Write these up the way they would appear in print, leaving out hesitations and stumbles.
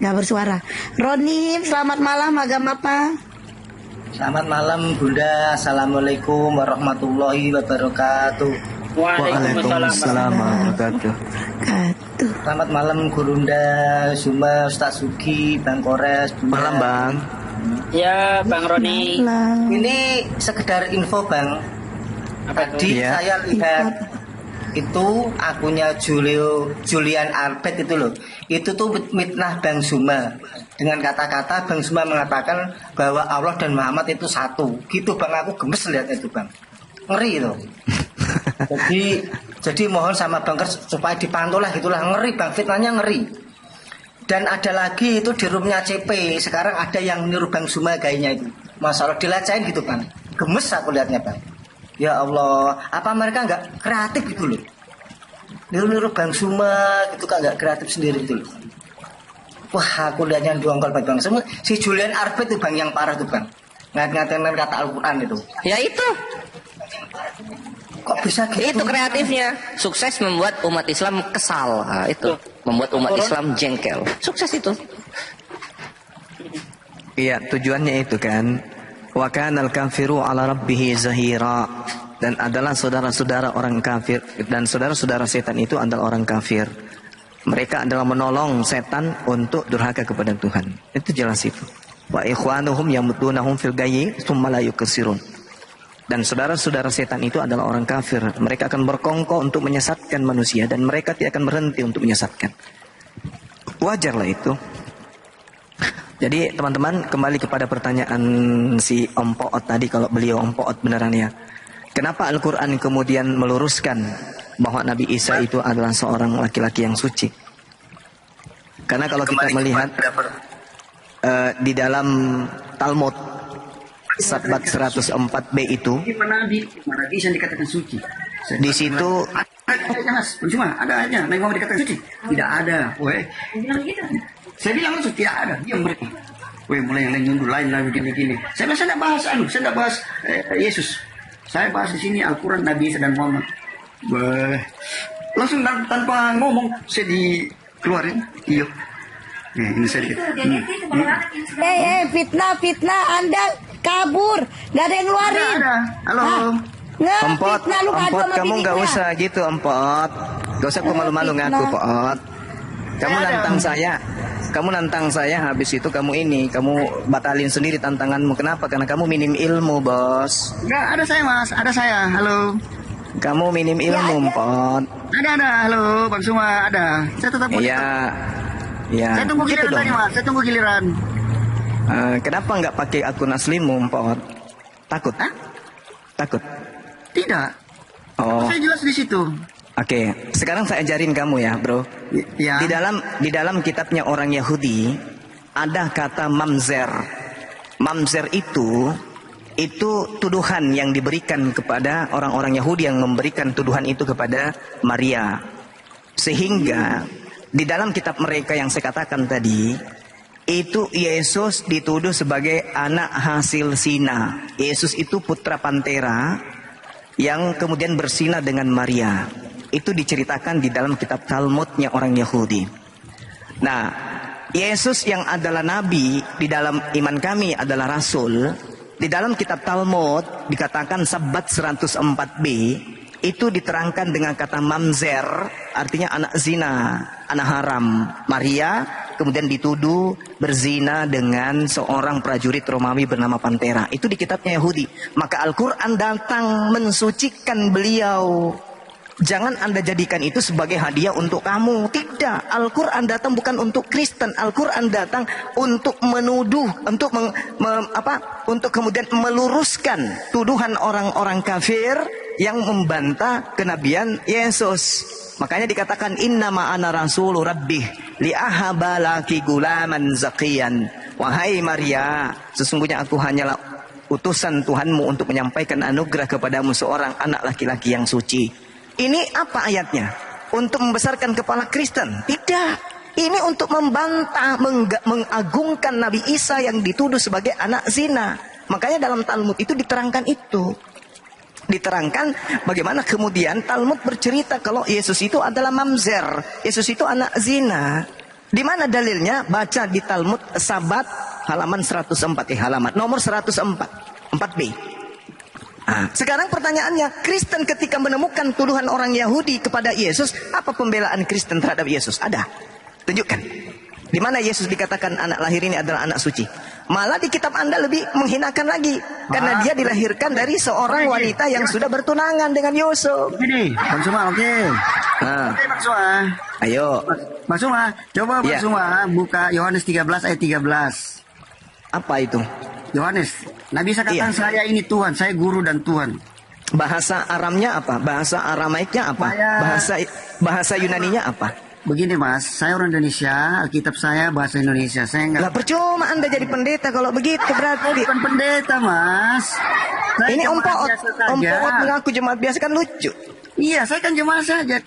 nggak bersuara. Roni, selamat malam, agama apa? Selamat malam Bunda. Assalamualaikum warahmatullahi wabarakatuh. Waalaikumsalam warahmatullahi wabarakatuh. Selamat malam Gurunda, Zuma, Ustaz Sugi, Bang Kores, Bunda. Malam Bang. Ya Bang Roni. Ini sekedar info Bang. Tadi Ya. saya lihat itu akunnya Julian Arbet itu loh. Itu tuh mitnah Bang Zuma. Dengan kata-kata Bang Zuma mengatakan bahwa Allah dan Muhammad itu satu. Gitu Bang, aku gemes lihat itu Bang. Ngeri itu. Jadi mohon sama Bang Kers supaya dipantau lah gitulah, ngeri Bang, fitnahnya ngeri. Dan ada lagi itu di roomnya CP. Sekarang ada yang niru Bang Zuma gayanya itu. Masalah dilacain gitu Bang. Gemes aku lihatnya Bang. Ya Allah, apa mereka nggak kreatif gitu loh? Niru-niru Bang Zuma gitu kan nggak kreatif sendiri gitu loh. Wah, aku lihatnya dongkol Bang. Semua si Julian Arbet itu Bang yang parah tuh Bang. Ngatain kata Al-Quran itu. Ya itu. Kok bisa gitu? Itu kreatifnya. Sukses membuat umat Islam kesal. Nah, itu. Membuat umat Islam jengkel. Sukses itu. Iya, tujuannya itu kan. Wa kanal kafiru ala rabbih zahira. Dan adalah saudara-saudara orang kafir. Dan saudara-saudara setan itu adalah orang kafir. Mereka adalah menolong setan untuk durhaka kepada Tuhan. Itu jelas itu. Wa ikhwanuhum yamutunahum fil gayyi tsumma la yuksirun. Dan saudara-saudara setan itu adalah orang kafir. Mereka akan berkongkol untuk menyesatkan manusia. Dan mereka tidak akan berhenti untuk menyesatkan. Wajarlah itu. Jadi teman-teman, kembali kepada pertanyaan si Om Poot tadi. Kalau beliau Om Poot beneran ya. Kenapa Al-Quran kemudian meluruskan bahwa Nabi Isa itu adalah seorang laki-laki yang suci? Karena kalau kita melihat di dalam Talmud Sabbat 104b itu, Mana bisa dikatakan suci? di situ Ada mas, cuma ada aja. Nabi Muhammad dikatakan suci? Tidak ada. Weh, saya bilang langsung tidak ada. Diam mereka. Weh, mulai yang lain nyundul lain lagi gini-gini. Saya tidak bahas saya tidak bahas Yesus. Saya bahas di sini Al-Quran, Nabi Isa dan Muhammad. Weh, langsung tanpa ngomong saya dikeluarin. Iya. Ini saya dikit. Fitnah, Anda kabur, nggak ada yang ngeluarin. Ada. Halo. Nggak, Empot, fitnah, lu ngadu Empot, sama kamu bini nggak gua. usah gitu, Empot. Gak usah malu-malu ngaku, Pot. Kamu nantang saya. Kamu nantang saya, habis itu kamu batalin sendiri tantanganmu. Kenapa? Karena kamu minim ilmu, bos. Enggak, ada saya mas, ada saya. Halo. Kamu minim ilmu, Empot. Ada. Halo, Bang Suma, ada. Saya tetap mau. Iya. Ya, Saya tunggu gitu giliran dong. tadi mas, saya tunggu giliran. Kenapa nggak pakai akun aslimu, Empot? Takut? Hah? Takut? Tidak. Oh, Saya jelas di situ. oke. Sekarang saya ajarin kamu ya, bro. Ya. Di dalam kitabnya orang Yahudi ada kata mamzer. Mamzer itu tuduhan yang diberikan kepada orang-orang Yahudi yang memberikan tuduhan itu kepada Maria. Sehingga di dalam kitab mereka yang saya katakan tadi, itu Yesus dituduh sebagai anak hasil zina. Yesus itu putra pantera yang kemudian berzina dengan Maria. Itu diceritakan di dalam kitab Talmudnya orang Yahudi. Nah, Yesus yang adalah nabi, di dalam iman kami adalah rasul. Di dalam kitab Talmud dikatakan Sabbat 104b itu diterangkan dengan kata mamzer, artinya anak zina, anak haram. Maria kemudian dituduh berzina dengan seorang prajurit Romawi bernama Pantera. Itu di kitabnya Yahudi. Maka Al-Quran datang mensucikan beliau. Jangan Anda jadikan itu sebagai hadiah untuk kamu. Tidak. Al-Quran datang bukan untuk Kristen. Al-Quran datang untuk menuduh, untuk kemudian meluruskan tuduhan orang-orang kafir yang membantah kenabian Yesus. Makanya dikatakan innama ana rasulu rabbih li'ahaba laki gulaman zakiyan. Wahai Maria, sesungguhnya aku hanyalah utusan Tuhanmu untuk menyampaikan anugerah kepadamu seorang anak laki-laki yang suci. Ini apa ayatnya? Untuk membesarkan kepala Kristen? Tidak. Ini untuk membantah, mengagungkan Nabi Isa yang dituduh sebagai anak zina. Makanya dalam Talmud itu diterangkan itu. Diterangkan bagaimana kemudian Talmud bercerita kalau Yesus itu adalah mamzer. Yesus itu anak zina. Di mana dalilnya? Baca di Talmud Sabat halaman 104, halaman nomor 104, 4b. Nah, sekarang pertanyaannya, Kristen ketika menemukan tuduhan orang Yahudi kepada Yesus, apa pembelaan Kristen terhadap Yesus? Ada. Tunjukkan. Di mana Yesus dikatakan anak lahir ini adalah anak suci? Malah di kitab Anda lebih menghinakan lagi, karena dia dilahirkan dari seorang wanita yang sudah bertunangan dengan Yusuf. Ini, Bang Suma, oke. Nah, Oke, Bang Suma. ayo. Bang Suma, coba Bang Ya. Suma buka Yohanes 13 ayat 13. Apa itu? Yohanes, Nabi Isa katakan Iya. saya ini Tuhan, saya guru dan Tuhan. Bahasa Aramnya apa? Bahasa Aramaiknya apa? Bahasa Yunaninya apa? Begini Mas, saya orang Indonesia, Alkitab saya bahasa Indonesia. Saya enggak Lah percuma Anda jadi pendeta kalau begitu berarti. bukan pendeta Mas. Saya Ini jemaat Om biasa saja. Poot mengaku jemaat biasa kan lucu. Iya, saya kan jemaat saja.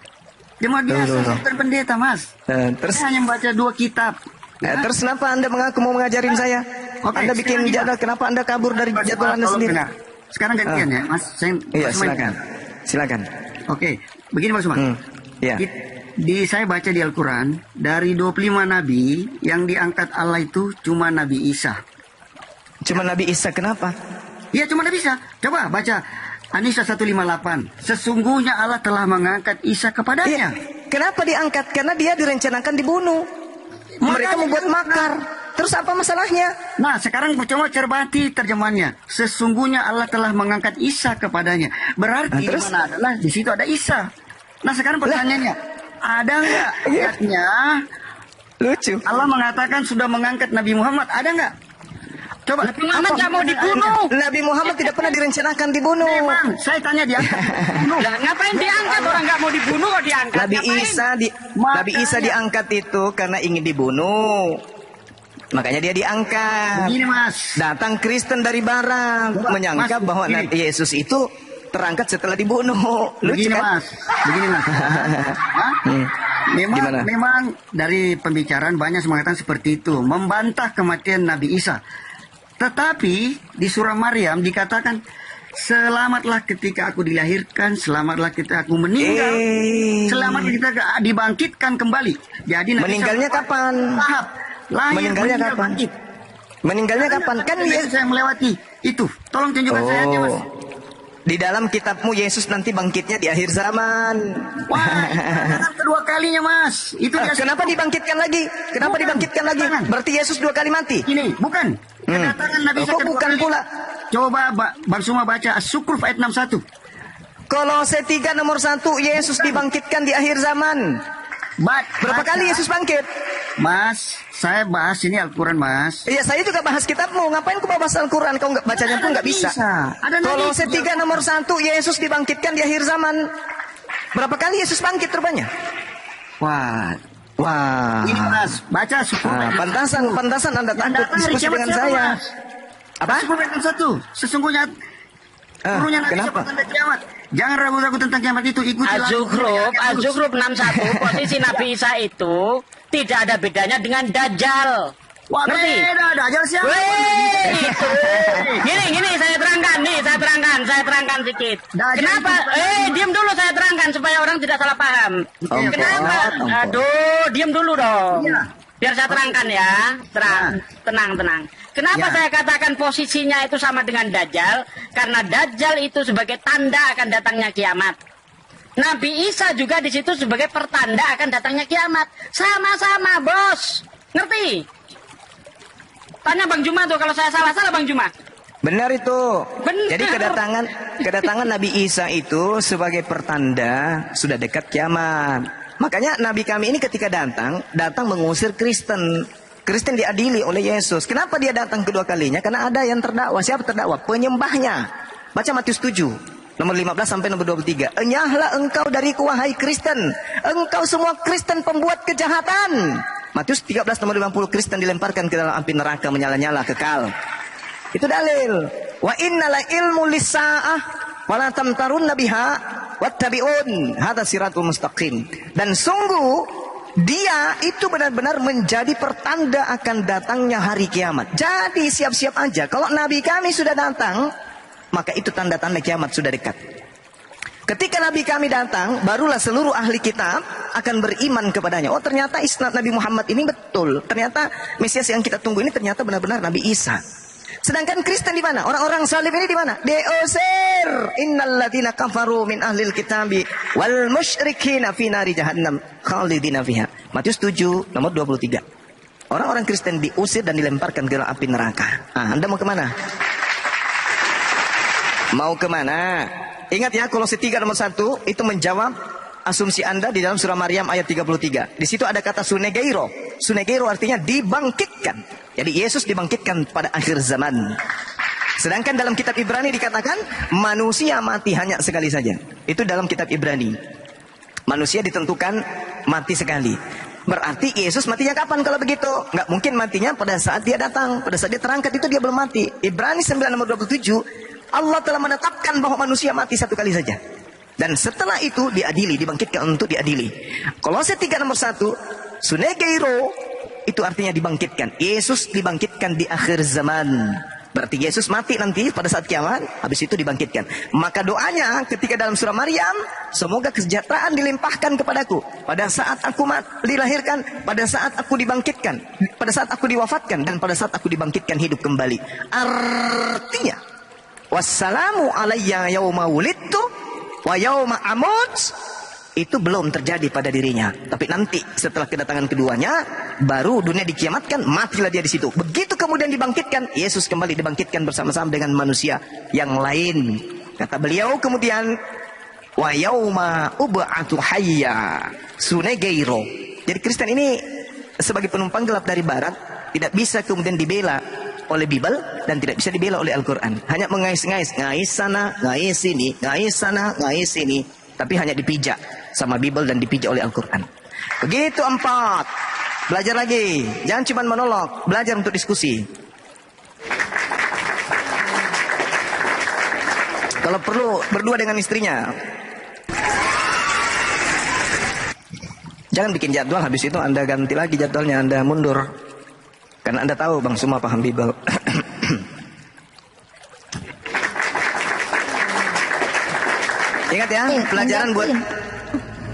Jemaat biasa, Loh. saya bukan pendeta Mas. Terus Saya hanya membaca 2 kitab. terus kenapa Anda mengaku mau mengajarin saya? Oke, Anda bikin sekarang jadwal, kenapa Anda kabur dari Mas, jadwal Anda tolong sendiri? dengar. Sekarang gantian ya, Mas. Saya Iya, Mas Main. silakan. Silakan. Oke, begini Mas Suma. Iya. Saya baca di Al-Quran, dari 25 nabi yang diangkat Allah itu cuma Nabi Isa. Cuma Nabi Isa kenapa? Iya, cuma Nabi Isa. Coba baca An-Nisa 158. Sesungguhnya Allah telah mengangkat Isa kepadanya. Iya. Kenapa diangkat? Karena dia direncanakan dibunuh. Mereka Makanya membuat diangkat. makar. Terus apa masalahnya? Nah, sekarang coba cermati terjemahannya. Sesungguhnya Allah telah mengangkat Isa kepadanya. Berarti Nah, terus? di mana adalah di situ ada Isa. Nah, sekarang pertanyaannya, ada nggak Iya. ayatnya Lucu. Allah mengatakan sudah mengangkat Nabi Muhammad? Ada nggak? Coba. Nabi Muhammad nggak mau dibunuh. Nabi Muhammad tidak pernah direncanakan dibunuh. Memang, saya tanya diangkat. Lah ngapain diangkat, orang nggak mau dibunuh kok diangkat? Nabi Ngapain? Nabi Isa diangkat itu karena ingin dibunuh. Makanya dia diangkat. Begini Mas. Datang Kristen dari barat Coba, menyangka Mas, bahwa begini. Nabi Yesus itu terangkat setelah dibunuh. Lucu Begini kan? Mas. Begini Mas. Hah? Gimana? Memang dari pembicaraan banyak mengatakan seperti itu, membantah kematian Nabi Isa. Tetapi di surah Maryam dikatakan, selamatlah ketika aku dilahirkan, selamatlah ketika aku meninggal, selamatlah ketika dibangkitkan kembali. Jadi Nabi Meninggalnya Isa kapan? tahap lahir, Meninggalnya meninggal, kapan? bangkit. Meninggalnya kapan? Kan Yesus saya melewati itu. Tolong tunjukkan saya aja Mas. Di dalam kitabmu Yesus nanti bangkitnya di akhir zaman. Wah, itu kedua kalinya Mas. Itu dia. Kenapa dibangkitkan lagi? Kenapa Bukan. dibangkitkan lagi? Jangan. Berarti Yesus 2 kali mati. Ini bukan. Kedatangan Nabi Isa Kok kedua bukan kali. pula? Coba Bang Suma baca As-Sukruf ayat 61. Kolose 3 nomor 1, Yesus dibangkitkan di akhir zaman. Berapa kali Yesus bangkit? Mas, saya bahas ini Al-Quran Mas. Iya, saya juga bahas kitabmu. Ngapain kau bahas Al-Quran? Kau nggak bacanya pun nggak bisa. Ada Nabi Kolose Isa. 3 nomor 1, Yesus dibangkitkan di akhir zaman. Berapa kali Yesus bangkit rupanya? Wah, Wah. ini Mas, baca As-Sukruf ayat 61. Pantasan Anda Yang takut datang hari diskusi kiamat dengan siapa, saya. Mas? Apa? As-Sukruf ayat 61. Sesungguhnya turunnya Nabi Isa Kenapa? tanda kiamat. Jangan ragu-ragu tentang kiamat itu. Ikuti Al-Zukhruf 61, posisi Nabi Isa itu tidak ada bedanya dengan Dajjal. Wah, Ngerti? beda. Dajjal siapa? Weh, itu. Gini, saya terangkan sedikit. Dajjal Kenapa? itu Diam dulu, saya terangkan supaya orang tidak salah paham. Oke. Kenapa? Oke. Aduh, diam dulu dong. Iya. Biar saya terangkan ya. Tenang. Kenapa Ya. saya katakan posisinya itu sama dengan Dajjal? Karena Dajjal itu sebagai tanda akan datangnya kiamat. Nabi Isa juga di situ sebagai pertanda akan datangnya kiamat. Sama-sama, bos. Ngerti? Tanya Bang Juma tuh, kalau saya salah Bang Juma. Benar itu. Benar. Jadi kedatangan Nabi Isa itu sebagai pertanda sudah dekat kiamat. Makanya Nabi kami ini ketika datang mengusir Kristen. Kristen diadili oleh Yesus. Kenapa dia datang kedua kalinya? Karena ada yang terdakwa. Siapa terdakwa? Penyembahnya. Baca Matius 7. Nomor 15 sampai nomor 23. Enyahlah engkau dariku wahai Kristen. Engkau semua Kristen pembuat kejahatan. Matius 13 nomor 50. Kristen dilemparkan ke dalam api neraka menyala-nyala kekal. Itu dalil. Wa innala ilmu lisa'ah wala tamtarun biha wattabi'un hadza siratul mustaqim. Dan sungguh dia itu benar-benar menjadi pertanda akan datangnya hari kiamat. Jadi siap-siap aja. Kalau Nabi kami sudah datang, maka itu tanda-tanda kiamat sudah dekat. Ketika Nabi kami datang, barulah seluruh ahli kitab akan beriman kepadanya. Oh, ternyata isnad Nabi Muhammad ini betul. Ternyata Mesias yang kita tunggu ini ternyata benar-benar Nabi Isa. Sedangkan Kristen di mana? Orang-orang salib ini di mana? Diusir. Innalladzina kafaru min ahlil kitabi wal musyrikina fi nari jahannam khalidina fiha. Matius 7 nomor 23. Orang-orang Kristen diusir dan dilemparkan ke api neraka. Anda mau kemana? Mau kemana? Ingat ya, Kolose 3 nomor 1 itu menjawab asumsi Anda di dalam surah Maryam ayat 33. Di situ ada kata sunegeiro. Sunegeiro artinya dibangkitkan. Jadi Yesus dibangkitkan pada akhir zaman. Sedangkan dalam kitab Ibrani dikatakan manusia mati hanya sekali saja. Itu dalam kitab Ibrani. Manusia ditentukan mati sekali. Berarti Yesus matinya kapan kalau begitu? Nggak mungkin matinya pada saat dia datang. Pada saat dia terangkat itu dia belum mati. Ibrani 9 nomor 27, Allah telah menetapkan bahwa manusia mati satu kali saja. Dan setelah itu diadili, dibangkitkan untuk diadili. Kolose 3 nomor 1, sunegeiro, itu artinya dibangkitkan. Yesus dibangkitkan di akhir zaman. Berarti Yesus mati nanti pada saat kiamat, habis itu dibangkitkan. Maka doanya ketika dalam surah Maryam, semoga kesejahteraan dilimpahkan kepadaku pada saat aku dilahirkan, pada saat aku dibangkitkan, pada saat aku diwafatkan, dan pada saat aku dibangkitkan hidup kembali. Artinya, wassalamu alayya yauma wulidtu wa yauma amut, itu belum terjadi pada dirinya. Tapi nanti setelah kedatangan keduanya, baru dunia dikiamatkan, matilah dia di situ. Begitu kemudian dibangkitkan, Yesus kembali dibangkitkan bersama-sama dengan manusia yang lain. Kata beliau kemudian, wa yauma ub'atu hayya sunegeiro. Jadi Kristen ini sebagai penumpang gelap dari barat, tidak bisa kemudian dibela oleh Bible dan tidak bisa dibela oleh Al-Quran. Hanya mengais-ngais, ngais sana, ngais sini, ngais sana, ngais sini. Tapi hanya dipijak sama Bible dan dipijak oleh Al-Quran. Begitu 4. Belajar lagi. Jangan cuma monolog. Belajar untuk diskusi. Kalau perlu berdua dengan istrinya. Jangan bikin jadwal, habis itu Anda ganti lagi jadwalnya, Anda mundur. Karena Anda tahu Bang Suma paham Bible. Ingat ya,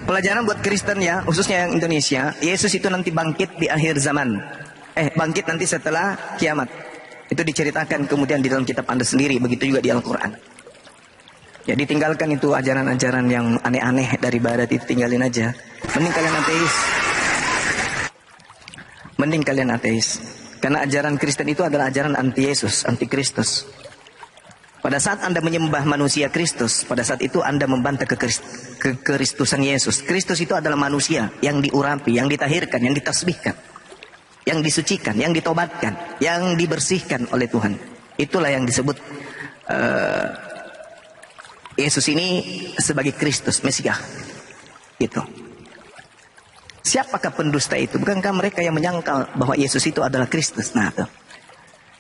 pelajaran buat Kristen ya, khususnya yang Indonesia. Yesus itu nanti bangkit di akhir zaman. Bangkit nanti setelah kiamat. Itu diceritakan kemudian di dalam kitab Anda sendiri, begitu juga di Al-Quran. Jadi tinggalkan itu ajaran-ajaran yang aneh-aneh dari barat, itu tinggalin aja. Mending kalian ateis. Karena ajaran Kristen itu adalah ajaran anti-Yesus, anti-Kristus. Pada saat Anda menyembah manusia Kristus, pada saat itu Anda membantah kekristusan Yesus. Kristus itu adalah manusia yang diurapi, yang ditahirkan, yang ditasbihkan, yang disucikan, yang ditobatkan, yang dibersihkan oleh Tuhan. Itulah yang disebut Yesus ini sebagai Kristus, Mesias. Itu. Siapakah pendusta itu? Bukankah mereka yang menyangkal bahwa Yesus itu adalah Kristus? Nah, tuh.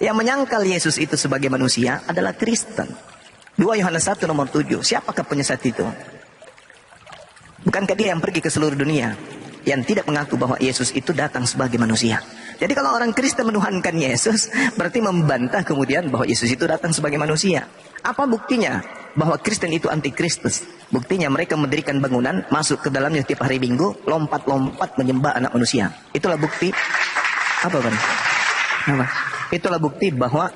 Yang menyangkal Yesus itu sebagai manusia adalah Kristen. 2 Yohanes 1 nomor 7. Siapakah penyesat itu? Bukankah dia yang pergi ke seluruh dunia, yang tidak mengaku bahwa Yesus itu datang sebagai manusia? Jadi kalau orang Kristen menuhankan Yesus, berarti membantah kemudian bahwa Yesus itu datang sebagai manusia. Apa buktinya bahwa Kristen itu anti-Kristus? Buktinya mereka mendirikan bangunan, masuk ke dalamnya setiap hari Minggu, lompat-lompat menyembah anak manusia. Itulah bukti. Apa Bang? Apa? Itulah bukti bahwa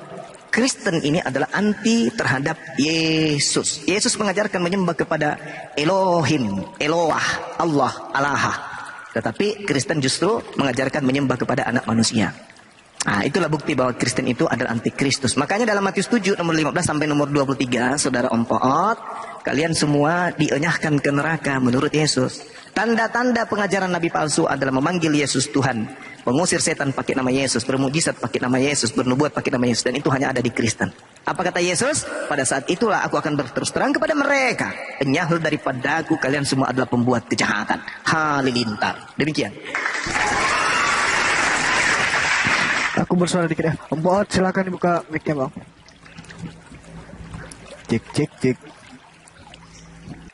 Kristen ini adalah anti terhadap Yesus. Yesus mengajarkan menyembah kepada Elohim, Eloah, Allah, Allah. Tetapi Kristen justru mengajarkan menyembah kepada anak manusia. Nah, itulah bukti bahwa Kristen itu adalah anti-Kristus. Makanya dalam Matius 7 nomor 15 sampai nomor 23, saudara Om Poot, kalian semua dienyahkan ke neraka menurut Yesus. Tanda-tanda pengajaran nabi palsu adalah memanggil Yesus Tuhan, mengusir setan pakai nama Yesus, bermujizat pakai nama Yesus, bernubuat pakai nama Yesus, dan itu hanya ada di Kristen. Apa kata Yesus? Pada saat itulah aku akan berterus terang kepada mereka, penyahul daripadaku kalian semua adalah pembuat kejahatan. Halilintar. Demikian. Aku bersuara dikit ya. Om Boot, silakan dibuka mic-nya, Bang. Cek, cek, cek.